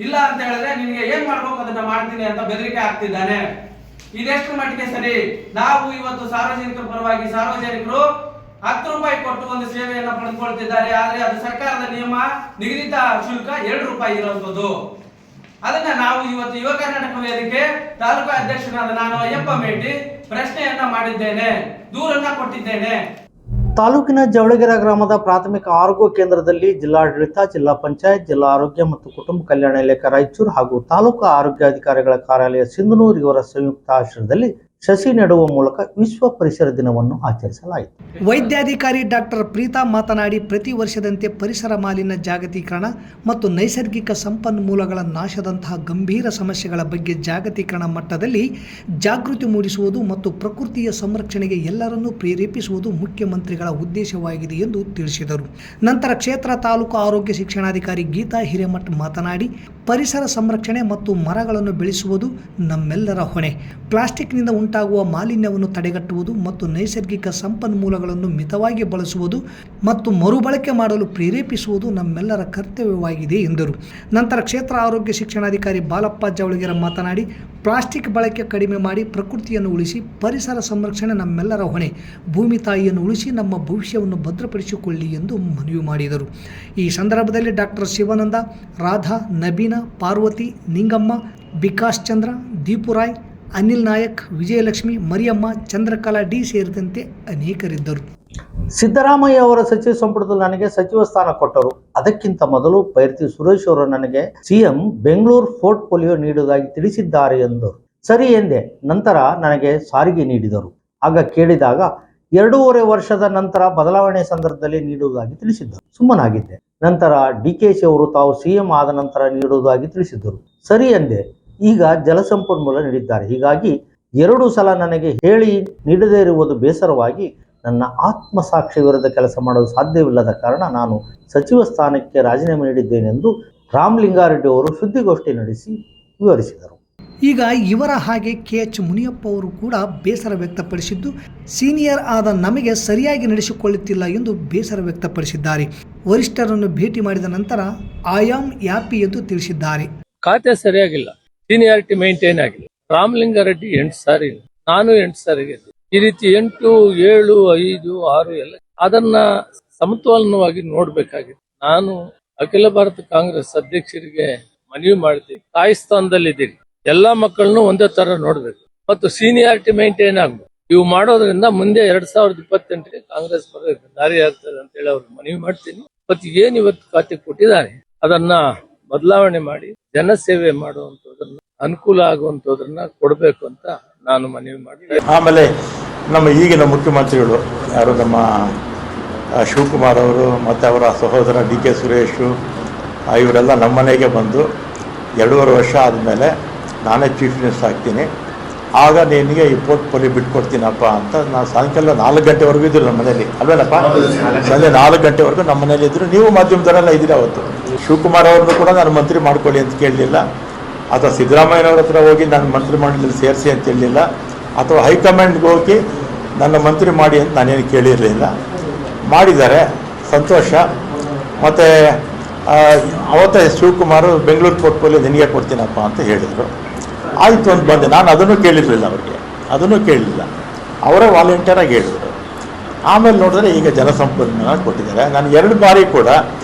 E: ಇಲ್ಲ ಅಂತ ಹೇಳಿದ್ರೆ ನಿನಗೆ ಏನ್ ಮಾಡ್ಬೇಕು ಅದನ್ನ ಮಾಡ್ತೀನಿ ಅಂತ ಬೆದರಿಕೆ ಹಾಕ್ತಿದ್ದಾನೆ. ಇದೆಷ್ಟು ಮಟ್ಟಿಗೆ ಸರಿ? ನಾವು ಇವತ್ತು ಸಾರ್ವಜನಿಕರ ಪರವಾಗಿ ಸಾರ್ವಜನಿಕರು 10 ರೂಪಾಯಿ ಕೊಟ್ಟು ಒಂದು ಸೇವೆಯನ್ನ ಪಡೆದುಕೊಳ್ತಿದ್ದಾರೆ. ಆದ್ರೆ ಅದು ಸರ್ಕಾರದ ನಿಯಮ, ನಿಗದಿತ ಶುಲ್ಕ 2 ರೂಪಾಯಿ ಇರುವಂತದ್ದು. ಅದನ್ನ ನಾವು ಇವತ್ತು ಯುವ ಕರ್ನಾಟಕ ವೇದಿಕೆ ತಾಲೂಕು ಅಧ್ಯಕ್ಷನಾದ ನಾನು ಅಯ್ಯಪ್ಪ ಮೇಟಿ ಪ್ರಶ್ನೆಯನ್ನ ಮಾಡಿದ್ದೇನೆ, ದೂರನ್ನ ಕೊಟ್ಟಿದ್ದೇನೆ.
A: ತಾಲೂಕಿನ ಜವಳಗೆರೆ ಗ್ರಾಮದ ಪ್ರಾಥಮಿಕ ಆರೋಗ್ಯ ಕೇಂದ್ರದಲ್ಲಿ ಜಿಲ್ಲಾಡಳಿತ, ಜಿಲ್ಲಾ ಪಂಚಾಯತ್, ಜಿಲ್ಲಾ ಆರೋಗ್ಯ ಮತ್ತು ಕುಟುಂಬ ಕಲ್ಯಾಣ ಇಲಾಖೆ ರಾಯಚೂರು ಹಾಗೂ ತಾಲೂಕು ಆರೋಗ್ಯಾಧಿಕಾರಿಗಳ ಕಾರ್ಯಾಲಯ ಸಿಂಧನೂರು ಇವರ ಸಂಯುಕ್ತ ಆಶ್ರಯದಲ್ಲಿ ಸಸಿ ನೆಡುವ ಮೂಲಕ ವಿಶ್ವ ಪರಿಸರ ದಿನವನ್ನು ಆಚರಿಸಲಾಯಿತು.
B: ವೈದ್ಯಾಧಿಕಾರಿ ಡಾಕ್ಟರ್ ಪ್ರೀತಾ ಮಾತನಾಡಿ, ಪ್ರತಿ ವರ್ಷದಂತೆ ಪರಿಸರ ಮಾಲಿನ್ಯ ಜಾಗತೀಕರಣ ಮತ್ತು ನೈಸರ್ಗಿಕ ಸಂಪನ್ಮೂಲಗಳ ನಾಶದಂತಹ ಗಂಭೀರ ಸಮಸ್ಯೆಗಳ ಬಗ್ಗೆ ಜಾಗತೀಕರಣ ಮಟ್ಟದಲ್ಲಿ ಜಾಗೃತಿ ಮೂಡಿಸುವುದು ಮತ್ತು ಪ್ರಕೃತಿಯ ಸಂರಕ್ಷಣೆಗೆ ಎಲ್ಲರನ್ನೂ ಪ್ರೇರೇಪಿಸುವುದು ಮುಖ್ಯಮಂತ್ರಿಗಳ ಉದ್ದೇಶವಾಗಿದೆ ಎಂದು ತಿಳಿಸಿದರು. ನಂತರ ಕ್ಷೇತ್ರ ತಾಲೂಕು ಆರೋಗ್ಯ ಶಿಕ್ಷಣಾಧಿಕಾರಿ ಗೀತಾ ಹಿರೇಮಠ್ ಮಾತನಾಡಿ, ಪರಿಸರ ಸಂರಕ್ಷಣೆ ಮತ್ತು ಮರಗಳನ್ನು ಬೆಳೆಸುವುದು ನಮ್ಮೆಲ್ಲರ ಹೊಣೆ. ಪ್ಲಾಸ್ಟಿಕ್ನಿಂದ ಉಂಟಾಗುವ ಮಾಲಿನ್ಯವನ್ನು ತಡೆಗಟ್ಟುವುದು ಮತ್ತು ನೈಸರ್ಗಿಕ ಸಂಪನ್ಮೂಲಗಳನ್ನು ಮಿತವಾಗಿ ಬಳಸುವುದು ಮತ್ತು ಮರುಬಳಕೆ ಮಾಡಲು ಪ್ರೇರೇಪಿಸುವುದು ನಮ್ಮೆಲ್ಲರ ಕರ್ತವ್ಯವಾಗಿದೆ ಎಂದರು. ನಂತರ ಕ್ಷೇತ್ರ ಆರೋಗ್ಯ ಶಿಕ್ಷಣಾಧಿಕಾರಿ ಬಾಲಪ್ಪ ಜವಳಗೆರೆ ಮಾತನಾಡಿ, ಪ್ಲಾಸ್ಟಿಕ್ ಬಳಕೆ ಕಡಿಮೆ ಮಾಡಿ ಪ್ರಕೃತಿಯನ್ನು ಉಳಿಸಿ, ಪರಿಸರ ಸಂರಕ್ಷಣೆ ನಮ್ಮೆಲ್ಲರ ಹೊಣೆ. ಭೂಮಿ ತಾಯಿಯನ್ನು ಉಳಿಸಿ ನಮ್ಮ ಭವಿಷ್ಯವನ್ನು ಭದ್ರಪಡಿಸಿಕೊಳ್ಳಿ ಎಂದು ಮನವಿ ಮಾಡಿದರು. ಈ ಸಂದರ್ಭದಲ್ಲಿ ಡಾಕ್ಟರ್ ಶಿವಾನಂದ, ರಾಧಾ, ನಬೀನಾ, ಪಾರ್ವತಿ, ನಿಂಗಮ್ಮ, ವಿಕಾಸ್ ಚಂದ್ರ, ದೀಪುರಾಯ್, ಅನಿಲ್ ನಾಯಕ್, ವಿಜಯಲಕ್ಷ್ಮಿ, ಮರಿಯಮ್ಮ, ಚಂದ್ರಕಲಾ ಡಿ ಸೇರಿದಂತೆ ಅನೇಕರಿದ್ದರು.
A: ಸಿದ್ದರಾಮಯ್ಯ ಅವರ ಸಚಿವ ಸಂಪುಟದಲ್ಲಿ ನನಗೆ ಸಚಿವ ಸ್ಥಾನ ಕೊಟ್ಟರು. ಅದಕ್ಕಿಂತ ಮೊದಲು ಪೈರ್ತಿ ಸುರೇಶ್ ಅವರು ನನಗೆ ಸಿಎಂ ಬೆಂಗಳೂರು ಪೋರ್ಟ್ಫೋಲಿಯೋ ನೀಡುವುದಾಗಿ ತಿಳಿಸಿದ್ದಾರೆ ಎಂದರು. ಸರಿ ಎಂದೆ. ನಂತರ ನನಗೆ ಸಾರಿಗೆ ನೀಡಿದರು. ಆಗ ಕೇಳಿದಾಗ 2.5 ವರ್ಷದ ನಂತರ ಬದಲಾವಣೆ ಸಂದರ್ಭದಲ್ಲಿ ನೀಡುವುದಾಗಿ ತಿಳಿಸಿದ್ದರು. ಸುಮ್ಮನಾಗಿದ್ದೆ. ನಂತರ DKC ಅವರು ತಾವು ಸಿಎಂ ಆದ ನಂತರ ನೀಡುವುದಾಗಿ ತಿಳಿಸಿದ್ದರು. ಸರಿ ಎಂದೆ. ಈಗ ಜಲಸಂಪನ್ಮೂಲ ನೀಡಿದ್ದಾರೆ. ಹೀಗಾಗಿ 2 ಸಲ ನನಗೆ ಹೇಳಿ ನೀಡದೇ ಇರುವುದು ಬೇಸರವಾಗಿ ನನ್ನ ಆತ್ಮಸಾಕ್ಷಿ ವಿರುದ್ಧ ಕೆಲಸ ಮಾಡಲು ಸಾಧ್ಯವಿಲ್ಲದ ಕಾರಣ ನಾನು ಸಚಿವ ಸ್ಥಾನಕ್ಕೆ ರಾಜೀನಾಮೆ ನೀಡಿದ್ದೇನೆಂದು ರಾಮಲಿಂಗಾರೆಡ್ಡಿ ಅವರು ಸುದ್ದಿಗೋಷ್ಠಿ ನಡೆಸಿ ವಿವರಿಸಿದರು.
B: ಈಗ ಇವರ ಹಾಗೆ KH ಮುನಿಯಪ್ಪ ಅವರು ಕೂಡ ಬೇಸರ ವ್ಯಕ್ತಪಡಿಸಿದ್ದು, ಸೀನಿಯರ್ ಆದ ನಮಗೆ ಸರಿಯಾಗಿ ನಡೆಸಿಕೊಳ್ಳುತ್ತಿಲ್ಲ ಎಂದು ಬೇಸರ ವ್ಯಕ್ತಪಡಿಸಿದ್ದಾರೆ. ವರಿಷ್ಠರನ್ನು ಭೇಟಿ ಮಾಡಿದ ನಂತರ ಆಯಾಮ್ ಯಾಪಿ ಎಂದು ತಿಳಿಸಿದ್ದಾರೆ.
F: ಖಾತೆ ಸರಿಯಾಗಿಲ್ಲ, ಸೀನಿಯಾರಿಟಿ ಮೇಂಟೈನ್ ಆಗಿಲ್ಲ. ರಾಮಲಿಂಗಾರೆಡ್ಡಿ 8 ಸಾರಿ, ನಾನು 8 ಸಾರಿಗೆ ಈ ರೀತಿ 8, 7, 5, 6 ಎಲ್ಲ ಅದನ್ನ ಸಮತೋಲನವಾಗಿ ನೋಡ್ಬೇಕಾಗಿದೆ. ನಾನು ಅಖಿಲ ಭಾರತ ಕಾಂಗ್ರೆಸ್ ಅಧ್ಯಕ್ಷರಿಗೆ ಮನವಿ ಮಾಡ್ತೀನಿ, ತಾಯಿ ಸ್ಥಾನದಲ್ಲಿದ್ದೀರಿ, ಎಲ್ಲಾ ಮಕ್ಕಳನ್ನು ಒಂದೇ ತರ ನೋಡ್ಬೇಕು ಮತ್ತು ಸೀನಿಯಾರಿಟಿ ಮೇಂಟೈನ್ ಆಗ್ಬೇಕು. ಇವು ಮಾಡೋದ್ರಿಂದ ಮುಂದೆ 2028ಗೆ ಕಾಂಗ್ರೆಸ್ ಬರೋದಕ್ಕೆ ದಾರಿ ಆಗ್ತದೆ ಅಂತ ಹೇಳಿ ಅವ್ರಿಗೆ ಮನವಿ ಮಾಡ್ತೀನಿ. ಮತ್ತು ಏನ್ ಇವತ್ತು ಖಾತೆ ಕೊಟ್ಟಿದ್ದಾರೆ ಅದನ್ನ ಬದಲಾವಣೆ ಮಾಡಿ ಜನಸೇವೆ ಮಾಡುವಂತದನ್ನ, ಅನುಕೂಲ ಆಗುವಂತದನ್ನ ಕೊಡಬೇಕು ಅಂತ ನಾನು ಮನವಿ ಮಾಡ್ತೀನಿ.
G: ಆಮೇಲೆ ನಮ್ಮ ಈಗಿನ ಮುಖ್ಯಮಂತ್ರಿಗಳು ಯಾರು ನಮ್ಮ ಶಿವಕುಮಾರ್ ಅವರು ಮತ್ತು ಅವರ ಸಹೋದರ DK ಸುರೇಶು ಇವರೆಲ್ಲ ನಮ್ಮ ಮನೆಗೆ ಬಂದು 2.5 ವರ್ಷ ಆದಮೇಲೆ ನಾನೇ ಚೀಫ್ ಮಿನಿಸ್ಟರ್ ಆಗ್ತೀನಿ, ಆಗ ನಿನಗೆ ಈ ಪೋರ್ಟ್ಫೋಲಿಯೋ ಬಿಟ್ಕೊಡ್ತೀನಪ್ಪ ಅಂತ. ನಾನು ಸಾಯಂಕಾಲ 4 ಗಂಟೆವರೆಗೂ ಇದ್ರು ನಮ್ಮ ಮನೇಲಿ, ಅಲ್ವೇನಪ್ಪ? ಸಂಜೆ 4 ಗಂಟೆವರೆಗೂ ನಮ್ಮ ಮನೇಲಿ ಇದ್ರು. ನೀವು ಮಾಧ್ಯಮದವರೆಲ್ಲ ಇದ್ದೀರಿ. ಅವತ್ತು ಶಿವಕುಮಾರ್ ಅವ್ರನ್ನು ಕೂಡ ನಾನು ಮಂತ್ರಿ ಮಾಡ್ಕೊಳ್ಳಿ ಅಂತ ಕೇಳಲಿಲ್ಲ, ಅಥವಾ ಸಿದ್ದರಾಮಯ್ಯನವ್ರ ಹತ್ರ ಹೋಗಿ ನಾನು ಮಂತ್ರಿ ಮಂಡಲದಲ್ಲಿ ಸೇರಿಸಿ ಅಂತ ಹೇಳಲಿಲ್ಲ, ಅಥವಾ ಹೈಕಮಾಂಡ್ಗೆ ಹೋಗಿ ನನ್ನ ಮಂತ್ರಿ ಮಾಡಿ ಅಂತ ನಾನೇನು ಕೇಳಿರಲಿಲ್ಲ. ಮಾಡಿದ್ದಾರೆ, ಸಂತೋಷ. ಮತ್ತು ಅವತ್ತೇ ಶಿವಕುಮಾರ್ ಬೆಂಗಳೂರು ಪೋರ್ಟ್ಫೋಲಿಯೋ ನಿನಗೆ ಕೊಡ್ತೀನಪ್ಪ ಅಂತ ಹೇಳಿದರು. ಆಯಿತು ಅಂತ ಬಂದೆ. ನಾನು ಅದನ್ನು ಕೇಳಿರಲಿಲ್ಲ, ಅವ್ರಿಗೆ ಅದನ್ನು ಕೇಳಲಿಲ್ಲ, ಅವರೇ ವಾಲಂಟಿಯರಾಗಿ ಹೇಳಿದರು. ಆಮೇಲೆ ನೋಡಿದ್ರೆ ಈಗ ಜಲಸಂಪನ್ಮೂಲ ಕೊಟ್ಟಿದ್ದಾರೆ. ನಾನು 2 ಬಾರಿ ಕೂಡ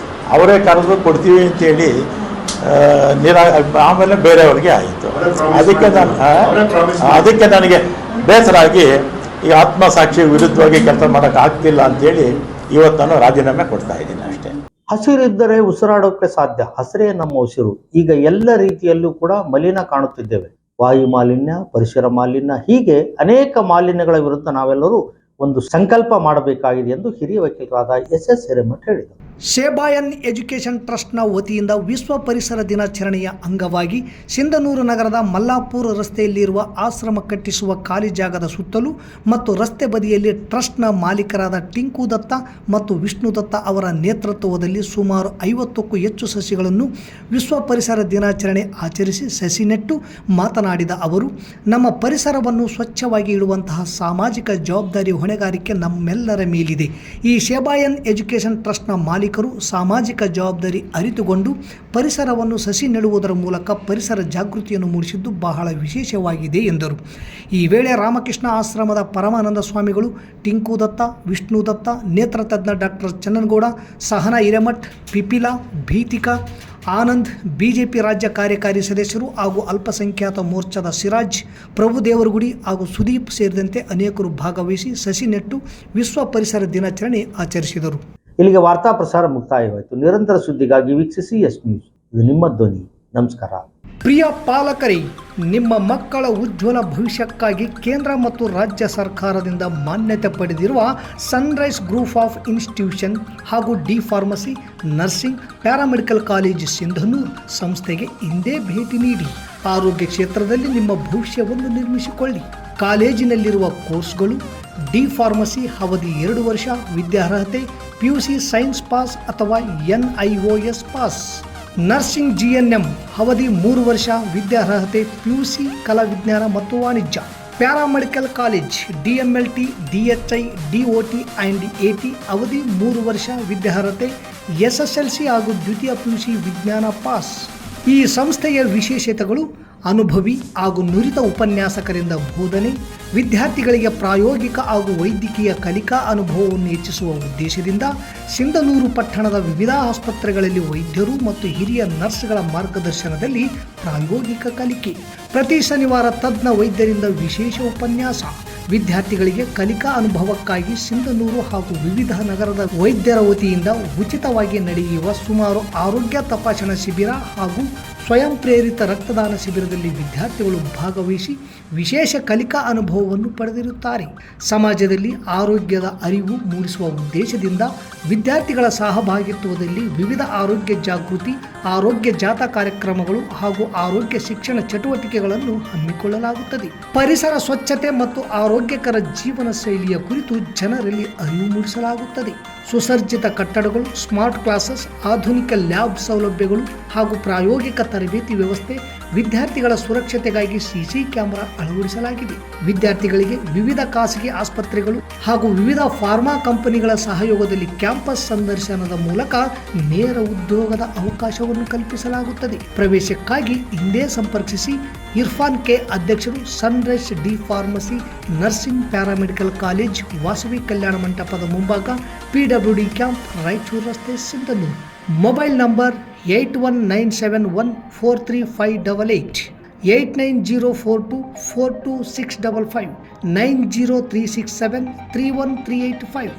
G: ಅವರೇ ಕರೆದು ಕೊಡ್ತೀವಿ ಅಂತೇಳಿ ಆಮೇಲೆ ಬೇರೆಯವ್ರಿಗೆ ಆಯಿತು. ಅದಕ್ಕೆ ನನಗೆ ಬೇಸರ ಆಗಿ ಈ ಆತ್ಮಸಾಕ್ಷಿ ವಿರುದ್ಧವಾಗಿ ಕೆಲಸ ಮಾಡೋಕ್ಕೆ ಆಗ್ತಿಲ್ಲ ಅಂತೇಳಿ ಇವತ್ತು ನಾನು ರಾಜೀನಾಮೆ ಕೊಡ್ತಾ ಇದ್ದೀನಿ ಅಷ್ಟೇ.
A: ಹಸಿರಿದ್ದರೆ ಉಸಿರಾಡೋಕೆ ಸಾಧ್ಯ, ಹಸಿರೇ ನಮ್ಮ ಉಸಿರು. ಈಗ ಎಲ್ಲ ರೀತಿಯಲ್ಲೂ ಕೂಡ ಮಲಿನ ಕಾಣುತ್ತಿದ್ದೇವೆ. ವಾಯು ಮಾಲಿನ್ಯ, ಪರಿಸರ ಮಾಲಿನ್ಯ, ಹೀಗೆ ಅನೇಕ ಮಾಲಿನ್ಯಗಳ ವಿರುದ್ಧ ನಾವೆಲ್ಲರೂ ಒಂದು ಸಂಕಲ್ಪ ಮಾಡಬೇಕಾಗಿದೆ ಎಂದು ಹಿರಿಯ ವಕೀಲರಾದ SS ಹಿರೇಮಠ್ ಹೇಳಿದರು.
B: ಶೇಬಾಯನ್ ಎಜುಕೇಷನ್ ಟ್ರಸ್ಟ್ನ ವತಿಯಿಂದ ವಿಶ್ವ ಪರಿಸರ ದಿನಾಚರಣೆಯ ಅಂಗವಾಗಿ ಸಿಂಧನೂರು ನಗರದ ಮಲ್ಲಾಪುರ ರಸ್ತೆಯಲ್ಲಿರುವ ಆಶ್ರಮ ಕಟ್ಟಿಸುವ ಖಾಲಿ ಜಾಗದ ಸುತ್ತಲೂ ಮತ್ತು ರಸ್ತೆ ಬದಿಯಲ್ಲಿ ಟ್ರಸ್ಟ್ನ ಮಾಲೀಕರಾದ ಟಿಂಕು ದತ್ತ ಮತ್ತು ವಿಷ್ಣು ದತ್ತ ಅವರ ನೇತೃತ್ವದಲ್ಲಿ ಸುಮಾರು 50ಕ್ಕೂ ಹೆಚ್ಚು ಸಸಿಗಳನ್ನು ವಿಶ್ವ ಪರಿಸರ ದಿನಾಚರಣೆ ಆಚರಿಸಿ ಸಸಿ ನೆಟ್ಟು ಮಾತನಾಡಿದ ಅವರು, ನಮ್ಮ ಪರಿಸರವನ್ನು ಸ್ವಚ್ಛವಾಗಿ ಇಡುವಂತಹ ಸಾಮಾಜಿಕ ಜವಾಬ್ದಾರಿ ಹೊಣೆಗಾರಿಕೆ ನಮ್ಮೆಲ್ಲರ ಮೇಲಿದೆ. ಈ ಶೇಬಾಯನ್ ಎಜುಕೇಷನ್ ಟ್ರಸ್ಟ್ನ ಮಾಲೀಕರು ಸಾಮಾಜಿಕ ಜವಾಬ್ದಾರಿ ಅರಿತುಕೊಂಡು ಪರಿಸರವನ್ನು ಸಸಿ ನೆಡುವುದರ ಮೂಲಕ ಪರಿಸರ ಜಾಗೃತಿಯನ್ನು ಮೂಡಿಸಿದ್ದು ಬಹಳ ವಿಶೇಷವಾಗಿದೆ ಎಂದರು. ಈ ವೇಳೆ ರಾಮಕೃಷ್ಣ ಆಶ್ರಮದ ಪರಮಾನಂದ ಸ್ವಾಮಿಗಳು, ಟಿಂಕು ದತ್ತ, ವಿಷ್ಣು ದತ್ತ, ನೇತ್ರತಜ್ಞ ಡಾಕ್ಟರ್ ಚನ್ನನಗೌಡ, ಸಹನಾ ಹಿರೇಮಠ್, ಪಿಪಿಲಾ, ಭೀತಿಕಾ, ಆನಂದ್, ಬಿಜೆಪಿ ರಾಜ್ಯ ಕಾರ್ಯಕಾರಿ ಸದಸ್ಯರು ಹಾಗೂ ಅಲ್ಪಸಂಖ್ಯಾತ ಮೋರ್ಚಾದ ಸಿರಾಜ್, ಪ್ರಭು ದೇವರಗುಡಿ ಹಾಗೂ ಸುದೀಪ್ ಸೇರಿದಂತೆ ಅನೇಕರು ಭಾಗವಹಿಸಿ ಸಸಿ ನೆಟ್ಟು ವಿಶ್ವ ಪರಿಸರ ದಿನಾಚರಣೆ ಆಚರಿಸಿದರು.
A: ಇಲ್ಲಿಗೆ ವಾರ್ತಾ ಪ್ರಸಾರ ಮುಕ್ತಾಯವಾಯಿತು. ನಿರಂತರ ಸುದ್ದಿಗಾಗಿ ವೀಕ್ಷಿಸಿ S ನ್ಯೂಸ್, ಇದು ನಿಮ್ಮ ಧ್ವನಿ. ನಮಸ್ಕಾರ.
B: ಪ್ರಿಯ ಪಾಲಕರೇ, ನಿಮ್ಮ ಮಕ್ಕಳ ಉಜ್ವಲ ಭವಿಷ್ಯಕ್ಕಾಗಿ ಕೇಂದ್ರ ಮತ್ತು ರಾಜ್ಯ ಸರ್ಕಾರದಿಂದ ಮಾನ್ಯತೆ ಪಡೆದಿರುವ ಸನ್ರೈಸ್ ಗ್ರೂಪ್ ಆಫ್ ಇನ್ಸ್ಟಿಟ್ಯೂಷನ್ ಹಾಗೂ D pharmacy, nursing, paramedical college Sindhanur ಸಂಸ್ಥೆಗೆ ಇಂದೇ ಭೇಟಿ ನೀಡಿ ಆರೋಗ್ಯ ಕ್ಷೇತ್ರದಲ್ಲಿ ನಿಮ್ಮ ಭವಿಷ್ಯವನ್ನು ನಿರ್ಮಿಸಿಕೊಳ್ಳಿ. ಕಾಲೇಜಿನಲ್ಲಿರುವ ಕೋರ್ಸ್ಗಳು: ಡಿ ಫಾರ್ಮಸಿ ಅವಧಿ 2 ವರ್ಷ, ವಿದ್ಯಾರ್ಹತೆ PUC ಸೈನ್ಸ್ ಪಾಸ್ ಅಥವಾ NIOS ಪಾಸ್. ನರ್ಸಿಂಗ್ GNM ಅವಧಿ 3 ವರ್ಷ, ವಿದ್ಯಾರ್ಹತೆ PUC ಕಲಾ ವಿಜ್ಞಾನ ಮತ್ತು ವಾಣಿಜ್ಯ. Paramedical college DMLT, DHI, DOT and AT ಅವಧಿ 3 ವರ್ಷ, ವಿದ್ಯಾರ್ಹತೆ SSLC ಹಾಗೂ ದ್ವಿತೀಯ PUC ವಿಜ್ಞಾನ ಪಾಸ್. ಈ ಸಂಸ್ಥೆಯ ವಿಶೇಷತೆಗಳು: ಅನುಭವಿ ಹಾಗೂ ನುರಿತ ಉಪನ್ಯಾಸಕರಿಂದ ಬೋಧನೆ, ವಿದ್ಯಾರ್ಥಿಗಳಿಗೆ ಪ್ರಾಯೋಗಿಕ ಹಾಗೂ ವೈದ್ಯಕೀಯ ಕಲಿಕಾ ಅನುಭವವನ್ನು ಹೆಚ್ಚಿಸುವ ಉದ್ದೇಶದಿಂದ ಸಿಂಧನೂರು ಪಟ್ಟಣದ ವಿವಿಧ ಆಸ್ಪತ್ರೆಗಳಲ್ಲಿ ವೈದ್ಯರು ಮತ್ತು ಹಿರಿಯ ನರ್ಸ್ಗಳ ಮಾರ್ಗದರ್ಶನದಲ್ಲಿ ಪ್ರಾಯೋಗಿಕ ಕಲಿಕೆ. ಪ್ರತಿ ಶನಿವಾರ ತಜ್ಞ ವೈದ್ಯರಿಂದ ವಿಶೇಷ ಉಪನ್ಯಾಸ. ವಿದ್ಯಾರ್ಥಿಗಳಿಗೆ ಕಲಿಕಾ ಅನುಭವಕ್ಕಾಗಿ ಸಿಂಧನೂರು ಹಾಗೂ ವಿವಿಧ ನಗರದ ವೈದ್ಯರ ವತಿಯಿಂದ ಉಚಿತವಾಗಿ ನಡೆಯುವ ಸುಮಾರು ಆರೋಗ್ಯ ತಪಾಸಣಾ ಶಿಬಿರ ಹಾಗೂ ಸ್ವಯಂ ಪ್ರೇರಿತ ರಕ್ತದಾನ ಶಿಬಿರದಲ್ಲಿ ವಿದ್ಯಾರ್ಥಿಗಳು ಭಾಗವಹಿಸಿ ವಿಶೇಷ ಕಲಿಕಾ ಅನುಭವವನ್ನು ಪಡೆದಿರುತ್ತಾರೆ. ಸಮಾಜದಲ್ಲಿ ಆರೋಗ್ಯದ ಅರಿವು ಮೂಡಿಸುವ ಉದ್ದೇಶದಿಂದ ವಿದ್ಯಾರ್ಥಿಗಳ ಸಹಭಾಗಿತ್ವದಲ್ಲಿ ವಿವಿಧ ಆರೋಗ್ಯ ಜಾಗೃತಿ, ಆರೋಗ್ಯ ಜಾಥಾ ಕಾರ್ಯಕ್ರಮಗಳು ಹಾಗೂ ಆರೋಗ್ಯ ಶಿಕ್ಷಣ ಚಟುವಟಿಕೆಗಳನ್ನು ಹಮ್ಮಿಕೊಳ್ಳಲಾಗುತ್ತದೆ. ಪರಿಸರ ಸ್ವಚ್ಛತೆ ಮತ್ತು ಆರೋಗ್ಯಕರ ಜೀವನ ಶೈಲಿಯ ಕುರಿತು ಜನರಲ್ಲಿ ಅರಿವು ಮೂಡಿಸಲಾಗುತ್ತದೆ. ಸುಸಜ್ಜಿತ ಕಟ್ಟಡಗಳು, ಸ್ಮಾರ್ಟ್ ಕ್ಲಾಸಸ್, ಆಧುನಿಕ ಲ್ಯಾಬ್ ಸೌಲಭ್ಯಗಳು ಹಾಗೂ ಪ್ರಾಯೋಗಿಕ ತರಬೇತಿ ವ್ಯವಸ್ಥೆ, ವಿದ್ಯಾರ್ಥಿಗಳ ಸುರಕ್ಷತೆಗಾಗಿ ಸಿಸಿ ಕ್ಯಾಮೆರಾ ಅಳವಡಿಸಲಾಗಿದೆ. ವಿದ್ಯಾರ್ಥಿಗಳಿಗೆ ವಿವಿಧ ಖಾಸಗಿ ಆಸ್ಪತ್ರೆಗಳು ಹಾಗೂ ವಿವಿಧ ಫಾರ್ಮಾ ಕಂಪನಿಗಳ ಸಹಯೋಗದಲ್ಲಿ ಕ್ಯಾಂಪಸ್ ಸಂದರ್ಶನದ ಮೂಲಕ ನೇರ ಉದ್ಯೋಗದ ಅವಕಾಶವನ್ನು ಕಲ್ಪಿಸಲಾಗುತ್ತದೆ. ಪ್ರವೇಶಕ್ಕಾಗಿ ಹಿಂದೆ ಸಂಪರ್ಕಿಸಿ. ಇರ್ಫಾನ್ ಕೆ, ಅಧ್ಯಕ್ಷರು, Sunrise D pharmacy nursing paramedical college, Vasavi Kalyana ಮಂಟಪದ ಮುಂಭಾಗ, PWD ಕ್ಯಾಂಪ್, ರಾಯಚೂರು ರಸ್ತೆ, ಸಿಂಧನೂರು. Mobile number 8197143588, 8904242655, 90367313855.